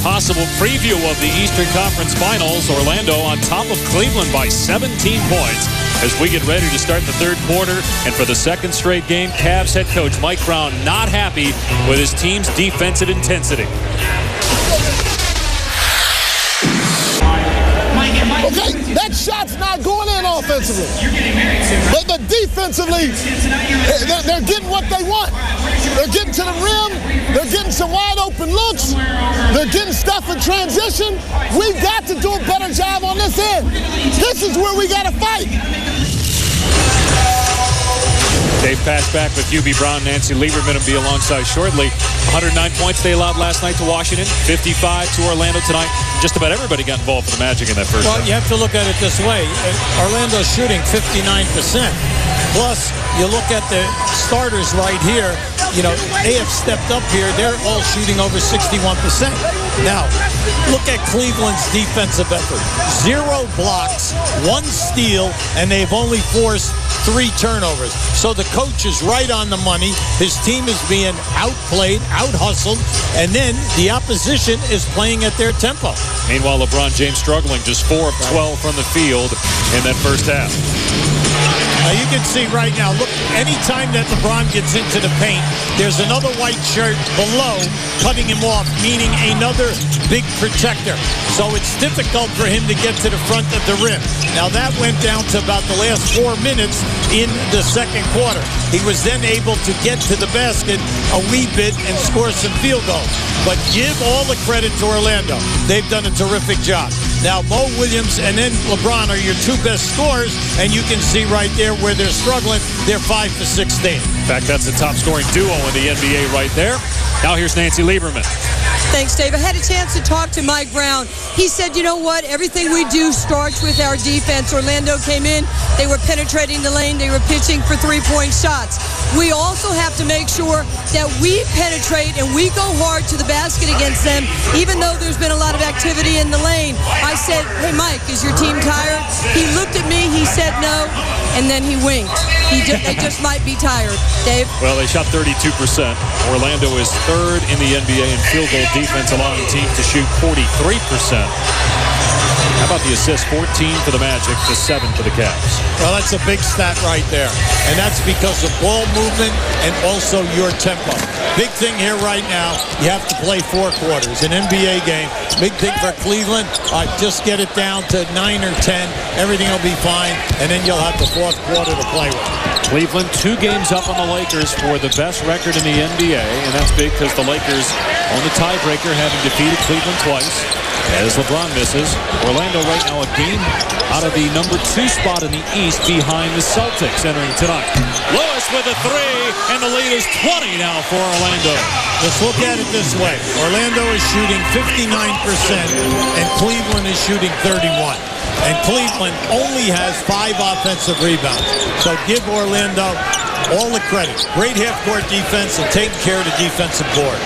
possible preview of the Eastern Conference Finals. Orlando on top of Cleveland by 17 points as we get ready to start the third quarter. And for the second straight game, Cavs head coach Mike Brown not happy with his team's defensive intensity. Okay, that shot's not going in offensively. But defensively, they're getting what they want. They're getting to the rim. They're getting some wide open looks. They're getting stuff in transition. We've got to do a better job on this end. This is where we got to fight. Dave pass back with QB Brown. Nancy Lieberman will be alongside shortly. 109 points they allowed last night to Washington. 55 to Orlando tonight. Just about everybody got involved for the Magic in that first half. You have to look at it this way. Orlando's shooting 59%. Plus, you look at the starters right here. You know, they have stepped up here. They're all shooting over 61%. Now, look at Cleveland's defensive effort. 0 blocks, 1 steal, and they've only forced 3 turnovers. So the coach is right on the money. His team is being outplayed, out-hustled, and then the opposition is playing at their tempo. Meanwhile, LeBron James struggling, just 4 of 12 from the field in that first half. Now you can see right now, look, anytime that LeBron gets into the paint, there's another white shirt below cutting him off, meaning another big protector. So it's difficult for him to get to the front of the rim. Now that went down to about the last 4 minutes in the second quarter. He was then able to get to the basket a wee bit and score some field goals. But give all the credit to Orlando. They've done a terrific job. Now, Mo Williams and then LeBron are your 2 best scorers, and you can see right there where they're struggling. They're 5 for 16. In fact, that's the top scoring duo in the NBA right there. Now here's Nancy Lieberman. Thanks, Dave. I had a chance to talk to Mike Brown. He said, you know what? Everything we do starts with our defense. Orlando came in. They were penetrating the lane. They were pitching for 3-point shots. We also have to make sure that we penetrate and we go hard to the basket against them, even though there's been a lot of activity in the lane. I said, hey, Mike, is your team tired? He looked at me. He said no, and then he winked. They just might be tired. Dave? Well, they shot 32%. Orlando is 3rd in the NBA in field goal defense, allowing teams to shoot 43%. How about the assist? 14 for the Magic to 7 for the Cavs. Well, that's a big stat right there. And that's because of ball movement and also your tempo. Big thing here right now, you have to play 4 quarters. An NBA game, big thing for Cleveland, just get it down to 9 or 10. Everything will be fine, and then you'll have the 4th quarter to play with. Cleveland 2 games up on the Lakers for the best record in the NBA, and that's big because the Lakers on the tiebreaker, having defeated Cleveland twice. As LeBron misses, Orlando right now a game out of the number 2 spot in the East behind the Celtics entering tonight. Lewis with a 3, and the lead is 20 now for Orlando. Let's look at it this way. Orlando is shooting 59%, and Cleveland is shooting 31%. And Cleveland only has 5 offensive rebounds. So give Orlando all the credit. Great half-court defense and taking care of the defensive board.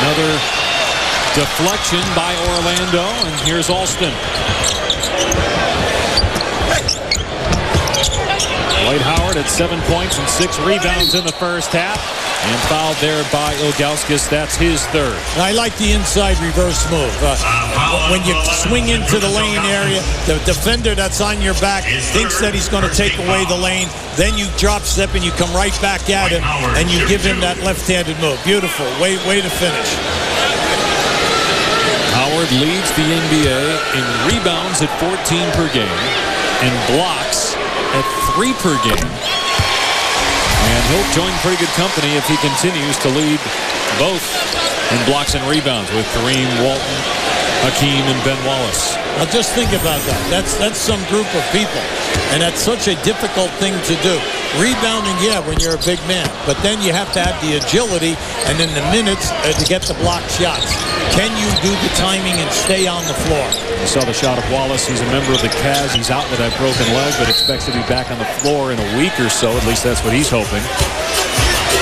Another deflection by Orlando, and here's Alston. Dwight Howard at 7 points and 6 rebounds in the first half, and fouled there by Ilgauskas. That's his 3rd. I like the inside reverse move. When you swing into the lane area, the defender that's on your back thinks that he's going to take away the lane. Then you drop step and you come right back at him, and you give him that left-handed move. Beautiful. Way to finish. Howard leads the NBA in rebounds at 14 per game and blocks at 3 per game. And he'll join pretty good company if he continues to lead both in blocks and rebounds with Kareem, Walton, Hakeem, and Ben Wallace. Now just think about that. That's some group of people. And that's such a difficult thing to do. Rebounding, yeah, when you're a big man. But then you have to have the agility and then the minutes to get the block shots. Can you do the timing and stay on the floor? You saw the shot of Wallace. He's a member of the Cavs. He's out with that broken leg, but expects to be back on the floor in a week or so. At least that's what he's hoping.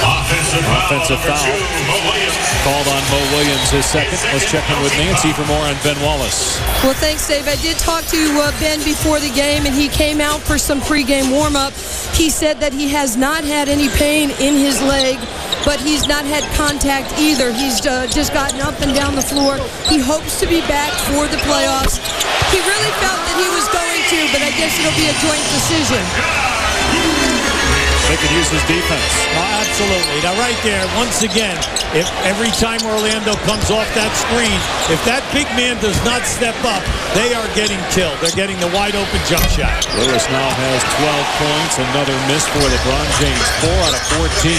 Offensive foul called on Mo Williams, his 2nd. Let's check in with Nancy for more on Ben Wallace. Well, thanks, Dave. I did talk to Ben before the game, and he came out for some pregame warm-up. He said that he has not had any pain in his leg but he's not had contact either. He's just gotten up and down the floor. He hopes to be back for the playoffs. He really felt that he was going to, but I guess it'll be a joint decision. They could use his defense. Oh, absolutely. Now, right there, once again, if every time Orlando comes off that screen, if that big man does not step up, they are getting killed. They're getting the wide-open jump shot. Lewis now has 12 points. Another miss for LeBron James. 4 out of 14.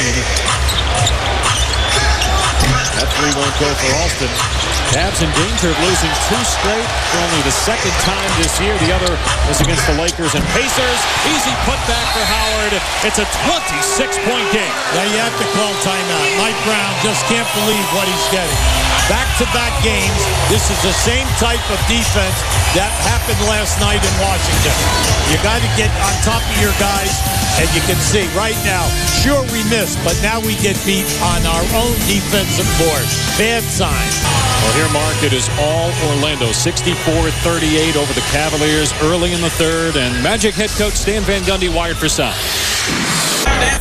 That three won't go for Alston. Cavs in danger of losing 2 straight for only the second time this year. The other is against the Lakers and Pacers. Easy putback for Howard. It's a 26-point game. Now you have to call timeout. Mike Brown just can't believe what he's getting. Back-to-back games. This is the same type of defense that happened last night in Washington. You got to get on top of your guys, and you can see right now, sure we missed, but now we get beat on our own defensive board. Bad sign. Well, here, Mark, it is all Orlando. 64-38 over the Cavaliers early in the third, and Magic head coach Stan Van Gundy wired for sound.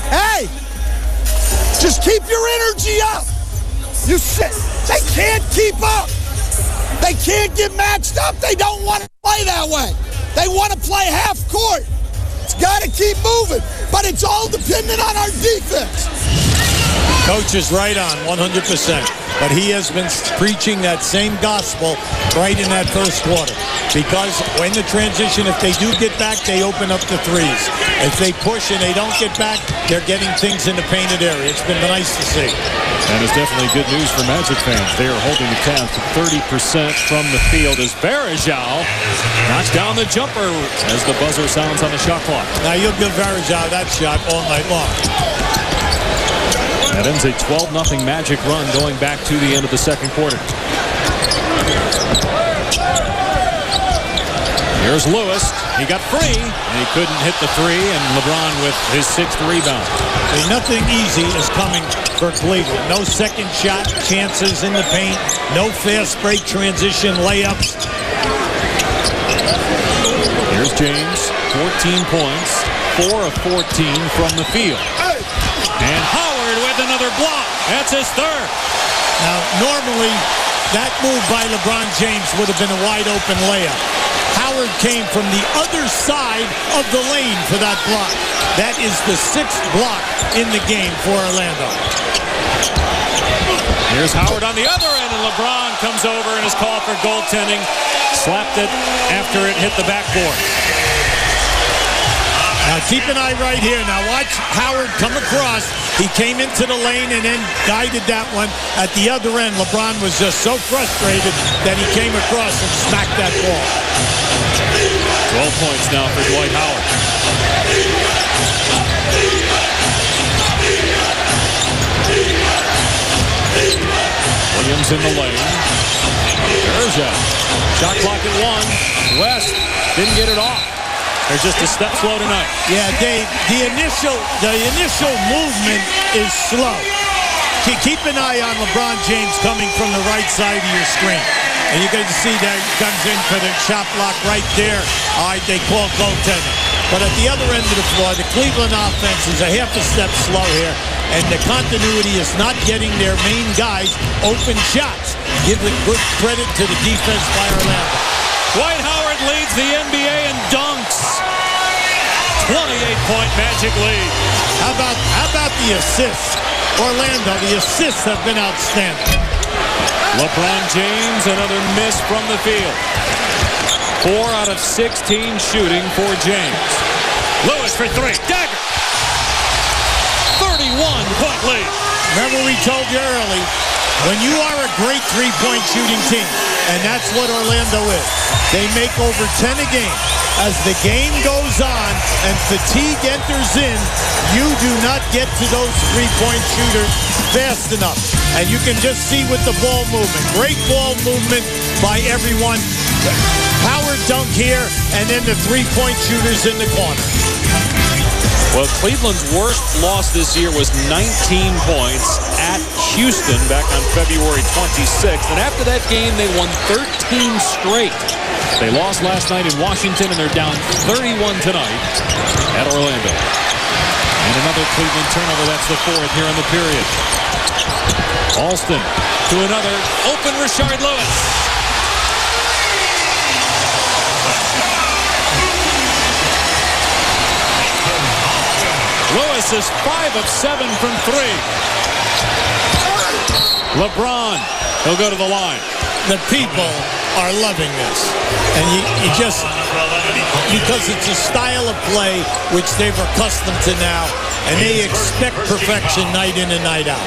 Hey, just keep your energy up. They can't keep up. They can't get matched up. They don't want to play that way. They want to play half court. It's got to keep moving, but it's all dependent on our defense. Coach is right on, 100%. But he has been preaching that same gospel right in that first quarter. Because when the transition, if they do get back, they open up the threes. If they push and they don't get back, they're getting things in the painted area. It's been nice to see. And it's definitely good news for Magic fans. They are holding the Cavs to 30% from the field as Varejao knocks down the jumper as the buzzer sounds on the shot clock. Now you'll give Varejao that shot all night long. That ends a 12-0 Magic run going back to the end of the second quarter. Here's Lewis. He got free, and he couldn't hit the three, and LeBron with his 6th rebound. Nothing easy is coming for Cleveland. No second shot chances in the paint. No fast break transition layups. Here's James, 14 points, 4 of 14 from the field. And Howard with another block. That's his third. Now, normally, that move by LeBron James would have been a wide-open layup. Howard came from the other side of the lane for that block. That is the 6th block in the game for Orlando. Here's Howard on the other end, and LeBron comes over and is called for goaltending. Slapped it after it hit the backboard. Now keep an eye right here. Now watch Howard come across. He came into the lane and then guided that one. At the other end, LeBron was just so frustrated that he came across and smacked that ball. 12 points now for Dwight Howard. Williams in the lane. Bergeron. Shot clock at 1. West didn't get it off. They're just a step slow tonight. Yeah, Dave, the initial movement is slow. Keep an eye on LeBron James coming from the right side of your screen. And you're going to see that he comes in for the shot block right there. All right, they call goaltending. But at the other end of the floor, the Cleveland offense is a half a step slow here. And the continuity is not getting their main guys open shots. Give the good credit to the defense by Orlando. Dwight Howard leads the NBA in dunks. 28-point Magic lead. How about the assists? Orlando, the assists have been outstanding. LeBron James, another miss from the field. 4 out of 16 shooting for James. Lewis for 3. Dagger. 31-point lead. Remember we told you early, when you are a great three-point shooting team, and that's what Orlando is, they make over 10 a game. As the game goes on and fatigue enters in, you do not get to those three-point shooters fast enough. And you can just see with the ball movement. Great ball movement by everyone. Howard dunk here, and then the three-point shooters in the corner. Well, Cleveland's worst loss this year was 19 points at Houston back on February 26th. And after that game, they won 13 straight. They lost last night in Washington, and they're down 31 tonight at Orlando. And another Cleveland turnover. That's the fourth here in the period. Alston to another open Rashard Lewis. Lewis is 5 of 7 from 3. LeBron, he'll go to the line. The people are loving this. And you just, because it's a style of play which they've accustomed to now, and they expect perfection night in and night out.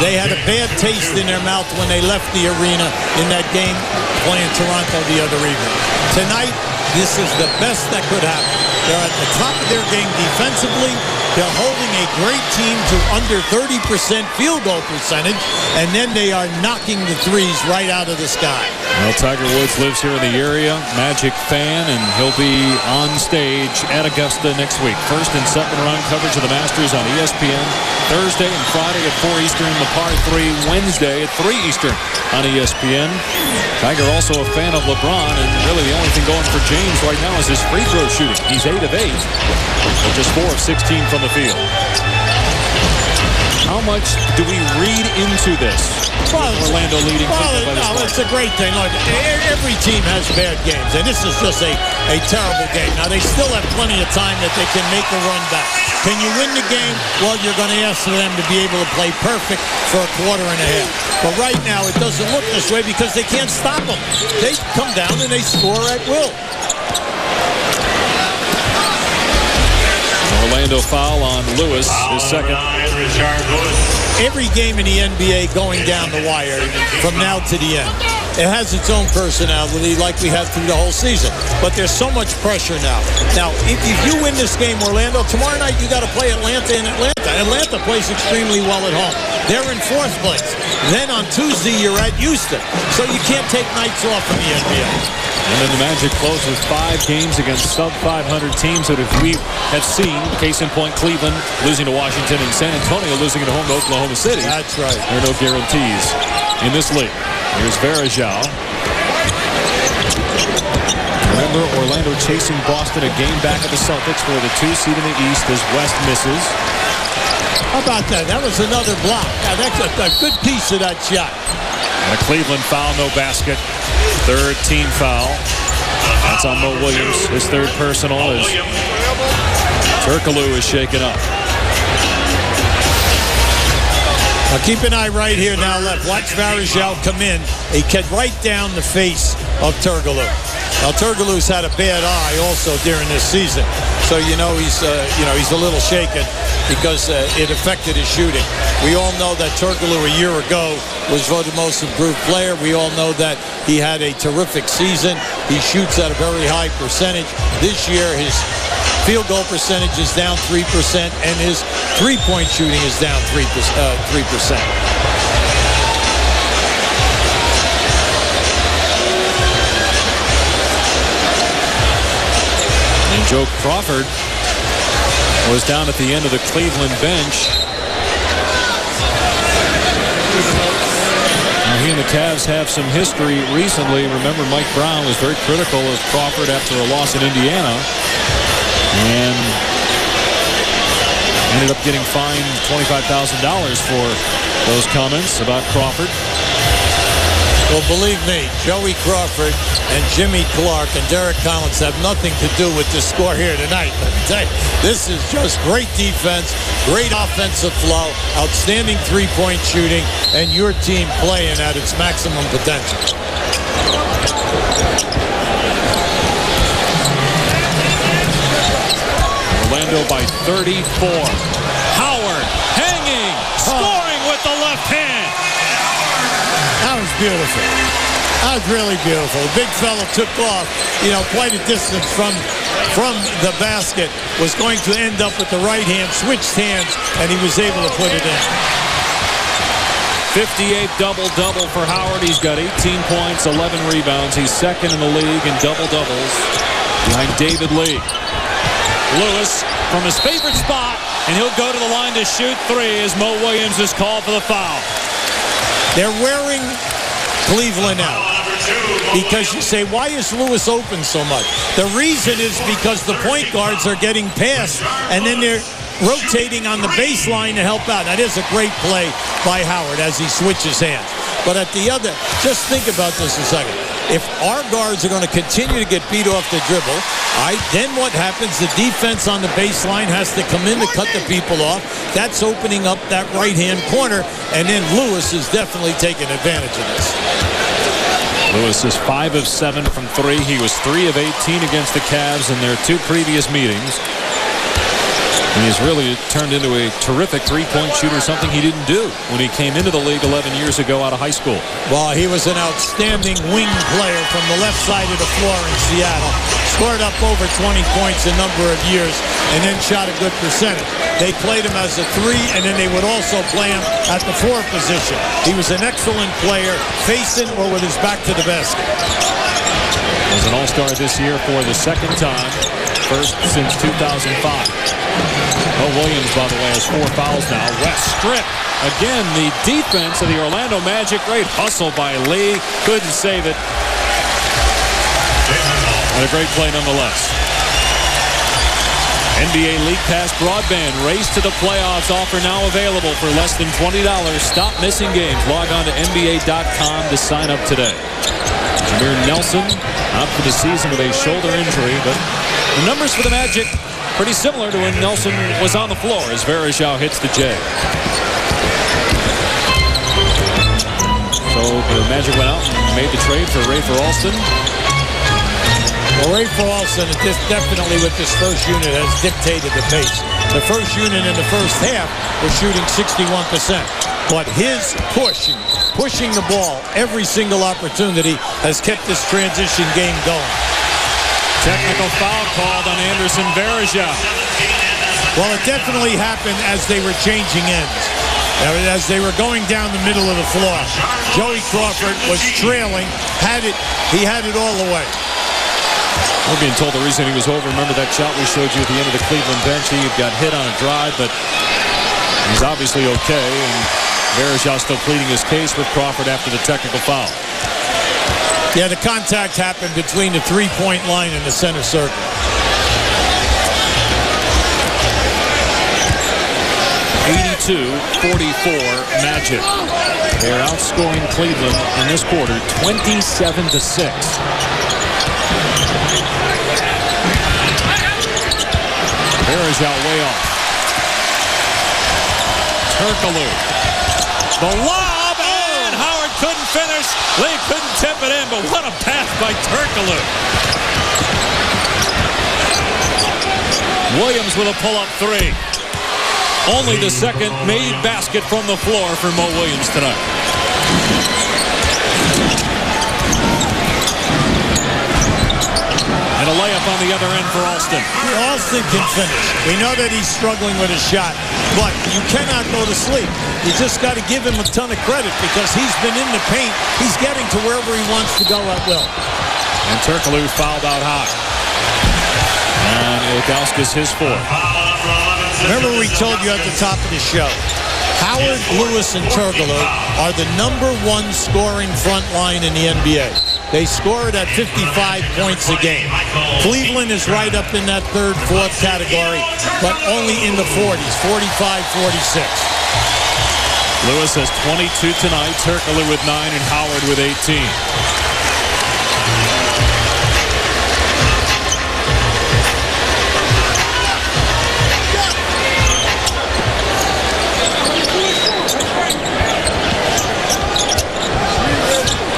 They had a bad taste in their mouth when they left the arena in that game playing Toronto the other evening. Tonight, this is the best that could happen. They're at the top of their game defensively. They're holding a great team to under 30% field goal percentage, and then they are knocking the threes right out of the sky. Well, Tiger Woods lives here in the area, Magic fan, and he'll be on stage at Augusta next week. First and second round coverage of the Masters on ESPN Thursday and Friday at 4 Eastern, the par 3 Wednesday at 3 Eastern on ESPN. Tiger also a fan of LeBron, and really the only thing going for James right now is his free throw shooting. He's 8 of 8, but just 4 of 16 from the field. How much do we read into this? Well, Orlando leading. Well, it's a great thing. Look, every team has bad games, and this is just a terrible game. Now, they still have plenty of time that they can make a run back. Can you win the game? Well, you're going to ask for them to be able to play perfect for a quarter and a half. But right now, it doesn't look this way because they can't stop them. They come down and they score at will. Orlando foul on Lewis, his second. Every game in the NBA going down the wire from now to the end. It has its own personality like we have through the whole season. But there's so much pressure now. Now, if you win this game, Orlando, tomorrow night you got to play Atlanta in Atlanta. Atlanta plays extremely well at home. They're in 4th place. Then on Tuesday, you're at Houston. So you can't take nights off in the NBA. And then the Magic close with 5 games against sub-500 teams that we have seen. Case in point, Cleveland losing to Washington and San Antonio losing at home to Oklahoma City. That's right. There are no guarantees in this league. Here's Varejao. Remember, Orlando chasing Boston a game back at the Celtics for the 2 seed in the East as West misses. How about that? That was another block. Now, that's a good piece of that shot. And a Cleveland foul, no basket. 3rd team foul. That's on Mo Williams. His 3rd personal as Turkoglu is shaken up. Now keep an eye right here now left. Watch Varejao come in. He cut right down the face of Turkoglu. Now Turkoglu's had a bad eye also during this season. So he's a little shaken because it affected his shooting. We all know that Turkoglu a year ago was voted most improved player. We all know that he had a terrific season. He shoots at a very high percentage. This year his field goal percentage is down 3% and his three-point shooting is down 3%. And Joe Crawford was down at the end of the Cleveland bench. Now he and the Cavs have some history recently. Remember, Mike Brown was very critical of Crawford after a loss in Indiana and ended up getting fined $25,000 for those comments about Crawford. Well, believe me, Joey Crawford and Jimmy Clark and Derek Collins have nothing to do with the score here tonight. Let me tell you, this is just great defense, great offensive flow, outstanding three-point shooting, and your team playing at its maximum potential. Orlando by 34. Howard hanging, scoring with the left hand. That was beautiful. That was really beautiful. The big fella took off, quite a distance from the basket, was going to end up with the right hand, switched hands, and he was able to put it in. 58 double-double for Howard. He's got 18 points, 11 rebounds. He's second in the league in double-doubles behind David Lee. Lewis from his favorite spot, and he'll go to the line to shoot 3 as Mo Williams is called for the foul. They're wearing Cleveland out because you say, why is Lewis open so much? The reason is because the point guards are getting past, and then rotating on the baseline to help out. That is a great play by Howard as he switches hands. But at the other, just think about this a second. If our guards are going to continue to get beat off the dribble, then what happens? The defense on the baseline has to come in to cut the people off. That's opening up that right-hand corner, and then Lewis is definitely taking advantage of this. Lewis is 5 of 7 from 3. He was 3 of 18 against the Cavs in their 2 previous meetings. And he's really turned into a terrific three-point shooter, something he didn't do when he came into the league 11 years ago out of high school. Well, he was an outstanding wing player from the left side of the floor in Seattle. Scored up over 20 points a number of years and then shot a good percentage. They played him as a 3, and then they would also play him at the 4 position. He was an excellent player, facing or with his back to the basket. Was an all-star this year for the second time, first since 2005. Mo Williams, by the way, has 4 fouls now. West strip. Again, the defense of the Orlando Magic. Great hustle by Lee. Couldn't save it. And a great play nonetheless. NBA League Pass broadband. Race to the playoffs offer now available for less than $20. Stop missing games. Log on to NBA.com to sign up today. Jameer Nelson out for the season with a shoulder injury, but the numbers for the Magic pretty similar to when Nelson was on the floor as Varejao hits the J. So the Magic went out and made the trade for Ray Alston. Well, Ray Alston, definitely with this first unit, has dictated the pace. The first unit in the first half was shooting 61%. But his pushing the ball every single opportunity has kept this transition game going. Technical foul called on Anderson Varejao. Well, it definitely happened as they were changing ends. As they were going down the middle of the floor. Joey Crawford was trailing, he had it all the way. We're being told the reason he was over, remember that shot we showed you at the end of the Cleveland bench? He got hit on a drive, but he's obviously okay, and Varejao still pleading his case with Crawford after the technical foul. Yeah, the contact happened between the three-point line and the center circle. (82-44) Magic. They're outscoring Cleveland in this quarter 27-6. Varejao way off. Turkoglu. The lob, and Howard couldn't finish. Lee couldn't tip it in, but what a pass by Turkoglu. Williams with a pull-up 3. Only the second made basket from the floor for Mo Williams tonight. And a layup on the other end for Alston. Alston can finish. We know that he's struggling with his shot, but you cannot go to sleep. You just got to give him a ton of credit because he's been in the paint. He's getting to wherever he wants to go at will. And Turkoglu fouled out high. And Ilgauskas his 4th. Remember we told you at the top of the show, Howard, Lewis, and Turkoglu are the #1 scoring front line in the NBA. They score it at 55 points a game. Cleveland is right up in that 3rd, 4th category, but only in the 40s, 45, 46. Lewis has 22 tonight, Turkoglu with 9, and Howard with 18.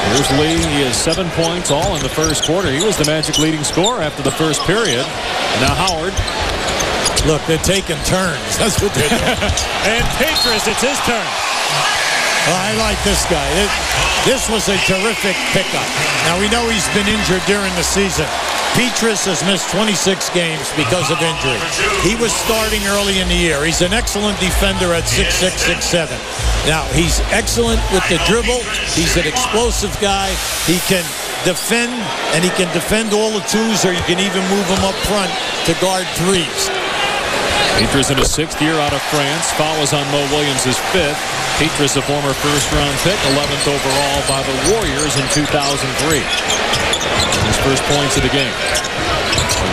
Here's Lee. He has 7 points, all in the first quarter. He was the Magic leading scorer after the first period. Now Howard. Look, they're taking turns. That's what they're doing. And Petrus, it's his turn. Well, I like this guy. This was a terrific pickup. Now, we know he's been injured during the season. Petrus has missed 26 games because of injury. He was starting early in the year. He's an excellent defender at 6'6", 6'7". Now, he's excellent with the dribble. He's an explosive guy. He can defend, and he can defend all the 2s, or you can even move him up front to guard 3s. Petrus in his 6th year out of France. Foul was on Mo Williams' 5th. Petrus, a former first-round pick, 11th overall by the Warriors in 2003. His first points of the game.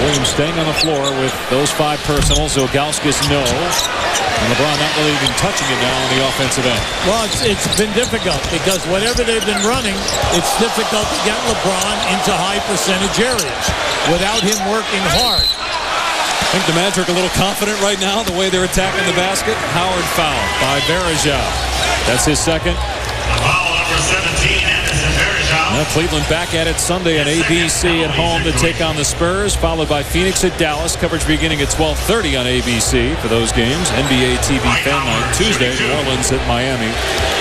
Williams staying on the floor with those 5 personals. Ilgauskas no. And LeBron not really even touching it now on the offensive end. Well, it's been difficult because whatever they've been running, it's difficult to get LeBron into high percentage areas without him working hard. I think the Magic are a little confident right now the way they're attacking the basket. Howard fouled by Varejao. That's his second. Foul number 17, Anderson Varejao. Now Cleveland back at it Sunday on ABC at home to take on the Spurs, followed by Phoenix at Dallas. Coverage beginning at 12:30 on ABC for those games. NBA TV Fan Night Tuesday, New Orleans at Miami.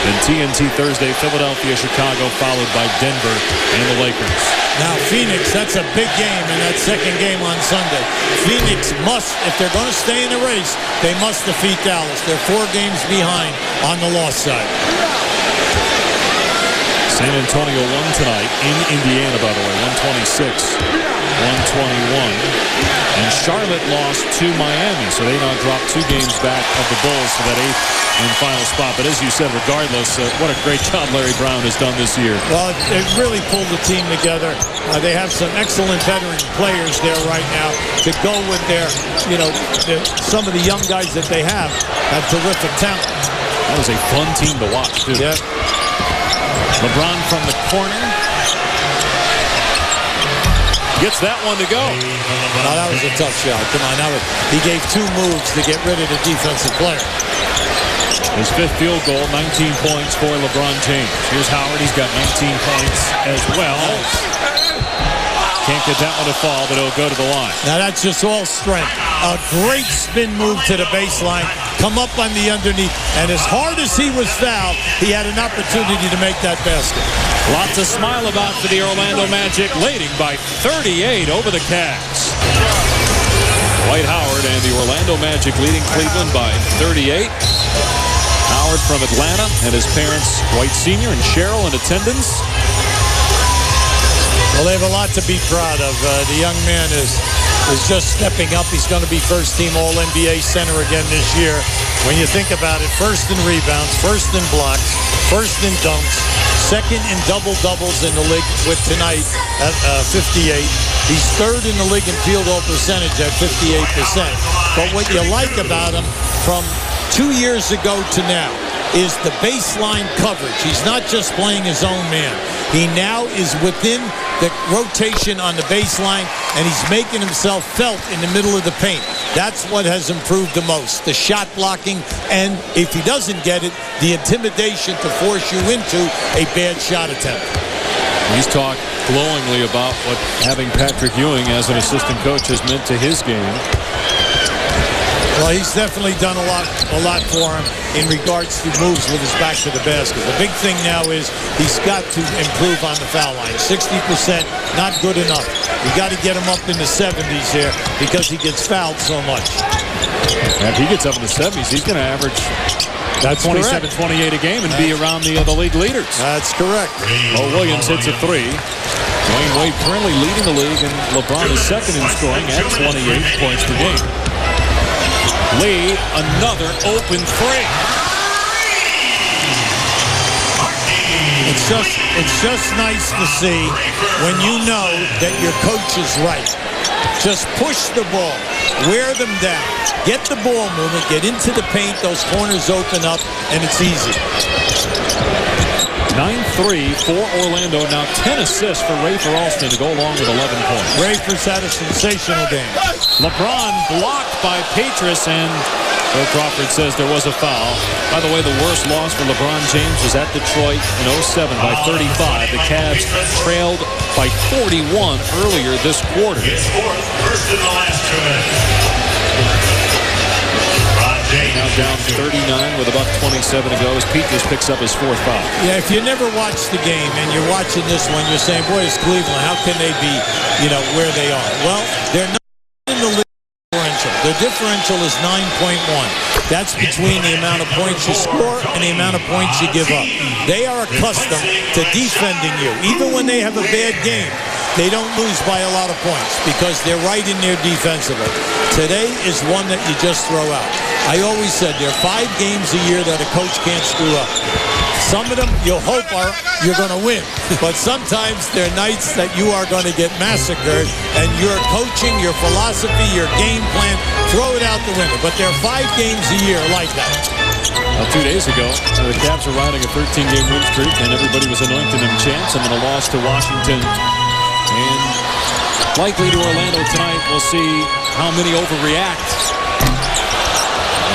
Then TNT Thursday, Philadelphia, Chicago, followed by Denver and the Lakers. Now Phoenix, that's a big game in that second game on Sunday. Phoenix must, if they're going to stay in the race, they must defeat Dallas. They're 4 games behind on the loss side. San Antonio won tonight in Indiana, by the way, 126-121. And Charlotte lost to Miami, so they now drop 2 games back of the Bulls for that 8th and final spot. But as you said, regardless, what a great job Larry Brown has done this year. Well, they've really pulled the team together. They have some excellent veteran players there right now to go with their, some of the young guys that they have terrific talent. That was a fun team to watch, too. Yeah. LeBron from the corner. Gets that one to go. Now that was a tough shot. Come on, he gave 2 moves to get rid of the defensive player. His 5th field goal, 19 points for LeBron James. Here's Howard. He's got 19 points as well. Can't get that one to fall, but it'll go to the line. Now that's just all strength. A great spin move to the baseline. Come up on the underneath. And as hard as he was fouled, he had an opportunity to make that basket. Lots to smile about for the Orlando Magic, leading by 38 over the Cavs. Dwight Howard and the Orlando Magic leading Cleveland by 38. Howard from Atlanta and his parents, Dwight Sr. and Cheryl, in attendance. Well, they have a lot to be proud of. The young man is just stepping up. He's going to be first-team All-NBA center again this year. When you think about it, first in rebounds, first in blocks, first in dunks, second in double-doubles in the league with tonight at 58. He's 3rd in the league in field goal percentage at 58%. But what you like about him from 2 years ago to now is the baseline coverage. He's not just playing his own man. He now is within the rotation on the baseline, and he's making himself felt in the middle of the paint. That's what has improved the most, the shot blocking, and if he doesn't get it, the intimidation to force you into a bad shot attempt. He's talked glowingly about what having Patrick Ewing as an assistant coach has meant to his game. Well, he's definitely done a lot for him in regards to moves with his back to the basket. The big thing now is he's got to improve on the foul line. 60%, not good enough. We got to get him up in the 70s here because he gets fouled so much. And if he gets up in the 70s, he's going to average 27, 28 a game and be around the league leaders. That's correct. Mo Williams hits a 3. Dwayne Wade currently leading the league, and LeBron is second in scoring at 28 points per game. Lee, another open 3. It's just nice to see when you know that your coach is right. Just push the ball, wear them down, get the ball moving, get into the paint, those corners open up, and it's easy. 9-3 for Orlando. Now 10 assists for Rafer Alston to go along with 11 points. Rafer's had a sensational game. LeBron blocked by Petrus, and Bill Crawford says there was a foul. By the way, the worst loss for LeBron James was at Detroit in 07 by 35. The Cavs trailed by 41 earlier this quarter. First in the last 2 minutes. Now down 39 with about 27 to go as Petrus picks up his 4th foul. Yeah, if you never watched the game and you're watching this one, you're saying, boy, it's Cleveland. How can they be, where they are? Well, they're not in the league differential. Their differential is 9.1. That's between the amount of points you score and the amount of points you give up. They are accustomed to defending you. Even when they have a bad game, they don't lose by a lot of points because they're right in there defensively. Today is one that you just throw out. I always said there are 5 games a year that a coach can't screw up. Some of them you'll hope you're going to win. But sometimes they're nights that you are going to get massacred, and your coaching, your philosophy, your game plan, throw it out the window. But there are 5 games a year like that. 2 days ago, the Cavs were riding a 13-game win streak, and everybody was anointing them champs, and then a loss to Washington. And likely to Orlando tonight, we'll see how many overreact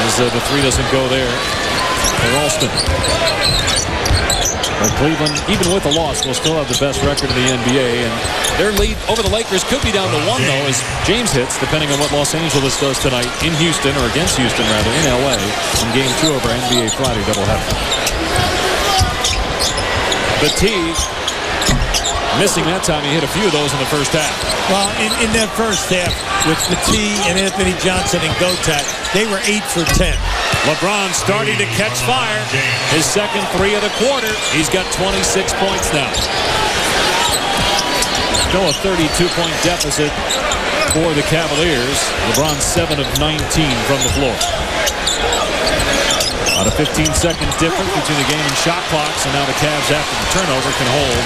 as the 3 doesn't go there for Alston. But Cleveland, even with a loss, will still have the best record in the NBA, and their lead over the Lakers could be down to 1, though, as James hits, depending on what Los Angeles does tonight in Houston, or against Houston, rather, in LA, in Game 2 of our NBA Friday doubleheader. Petit, missing that time. He hit a few of those in the first half. Well, in that first half, with Petit and Anthony Johnson and Gotak, they were 8 for 10. LeBron starting to catch fire. His second 3 of the quarter. He's got 26 points now. Still a 32-point deficit for the Cavaliers. LeBron 7 of 19 from the floor. About a 15-second difference between the game and shot clocks, and now the Cavs, after the turnover, can hold.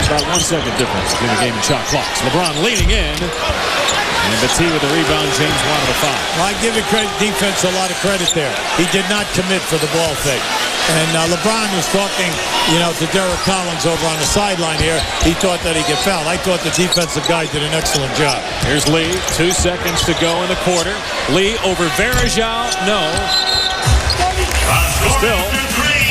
About 1 second difference between the game and shot clocks. LeBron leaning in. And Petit with the rebound, James wanted a foul. Well, I give the defense a lot of credit there. He did not commit for the ball fake. And LeBron was talking, to Derek Collins over on the sideline here. He thought that he could foul. I thought the defensive guy did an excellent job. Here's Lee. 2 seconds to go in the quarter. Lee over Varejao. No. Still,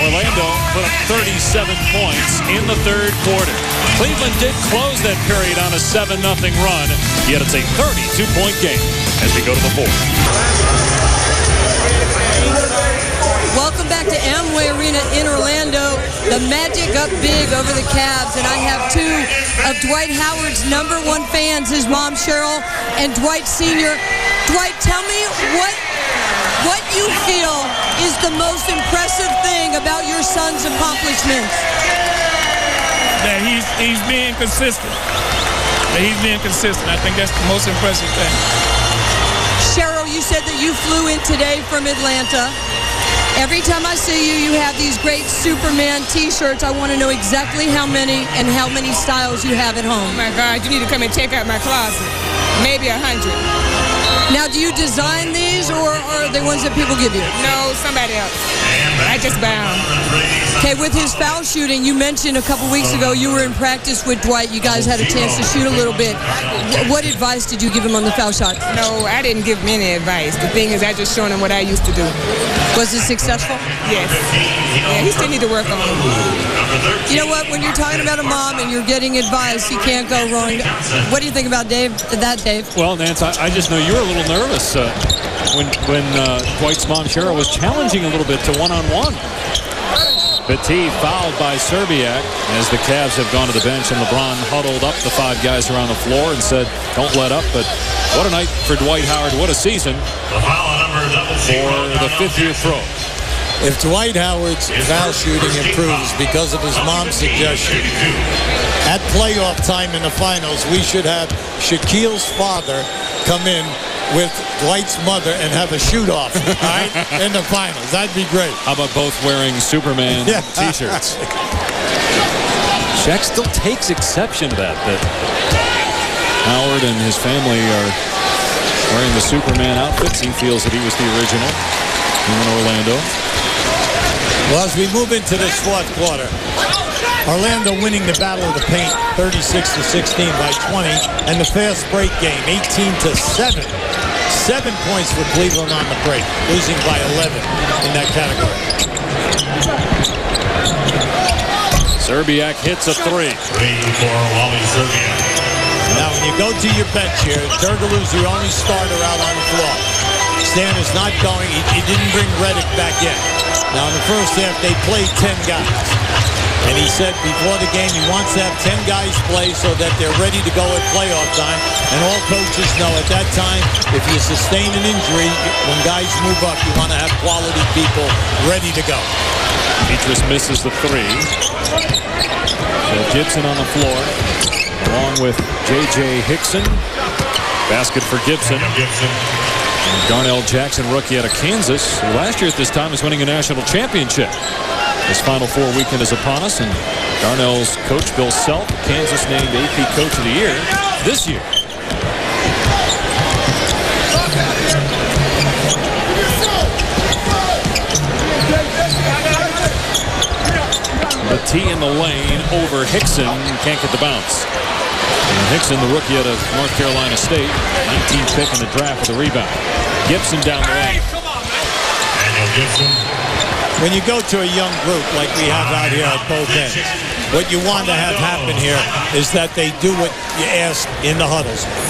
Orlando put up 37 points in the third quarter. Cleveland did close that period on a 7-0 run, yet it's a 32-point game as we go to the 4th. Welcome back to Amway Arena in Orlando. The Magic up big over the Cavs, and I have 2 of Dwight Howard's #1 fans, his mom Cheryl and Dwight Sr. Dwight, tell me what you feel is the most impressive thing about your son's accomplishments. That he's being consistent. I think that's the most impressive thing. Cheryl, you said that you flew in today from Atlanta. Every time I see you, you have these great Superman t-shirts. I want to know exactly how many and how many styles you have at home. Oh my God, you need to come and check out my closet. Maybe 100. Now, do you design these, or are they ones that people give you? No, somebody else. I just buy them. Okay, with his foul shooting, you mentioned a couple weeks ago you were in practice with Dwight. You guys had a chance to shoot a little bit. What advice did you give him on the foul shot? No, I didn't give him any advice. The thing is, I just showed him what I used to do. Was it successful? Yes. Yeah, he still need to work on it. You know what? When you're talking about a mom and you're getting advice, you can't go wrong. What do you think about Dave? Well, Nance, I just know you were a little nervous when Dwight's mom, Cheryl, was challenging a little bit to one-on-one. Petit fouled by Serbiak as the Cavs have gone to the bench, and LeBron huddled up the 5 guys around the floor and said, don't let up. But what a night for Dwight Howard. What a season for the 5th-year pro. If Dwight Howard's foul shooting improves because of his mom's suggestion, at playoff time in the finals, we should have Shaquille's father come in with Dwight's mother and have a shoot-off, all right, in the finals. That'd be great. How about both wearing Superman t-shirts? Shaq still takes exception to that Howard and his family are wearing the Superman outfits. He feels that he was the original in Orlando. Well, as we move into this 4th quarter, Orlando winning the battle of the paint 36-16 by 20, and the fast break game 18-7. 7 points for Cleveland on the break, losing by 11 in that category. Serbiak hits a 3. 3 for Wally Serbiak. Now, when you go to your bench here, Turkoglu's the only starter out on the floor. Stan is not going. He didn't bring Redick back in. Now, in the first half, they played 10 guys. And he said before the game he wants to have 10 guys play so that they're ready to go at playoff time. And all coaches know at that time, if you sustain an injury, when guys move up, you want to have quality people ready to go. Petrus misses the 3. So Gibson on the floor, along with J.J. Hickson. Basket for Gibson. And Darnell Jackson, rookie out of Kansas, who last year at this time was winning a national championship. This Final Four weekend is upon us, and Darnell's coach, Bill Self, Kansas named AP Coach of the Year this year. The tee in the lane over Hickson. Can't get the bounce. And Hickson, the rookie out of North Carolina State, 19th pick in the draft with a rebound. Gibson down the lane. Daniel Gibson. When you go to a young group like we have out here at both ends, what you want to have happen here is that they do what you ask in the huddles.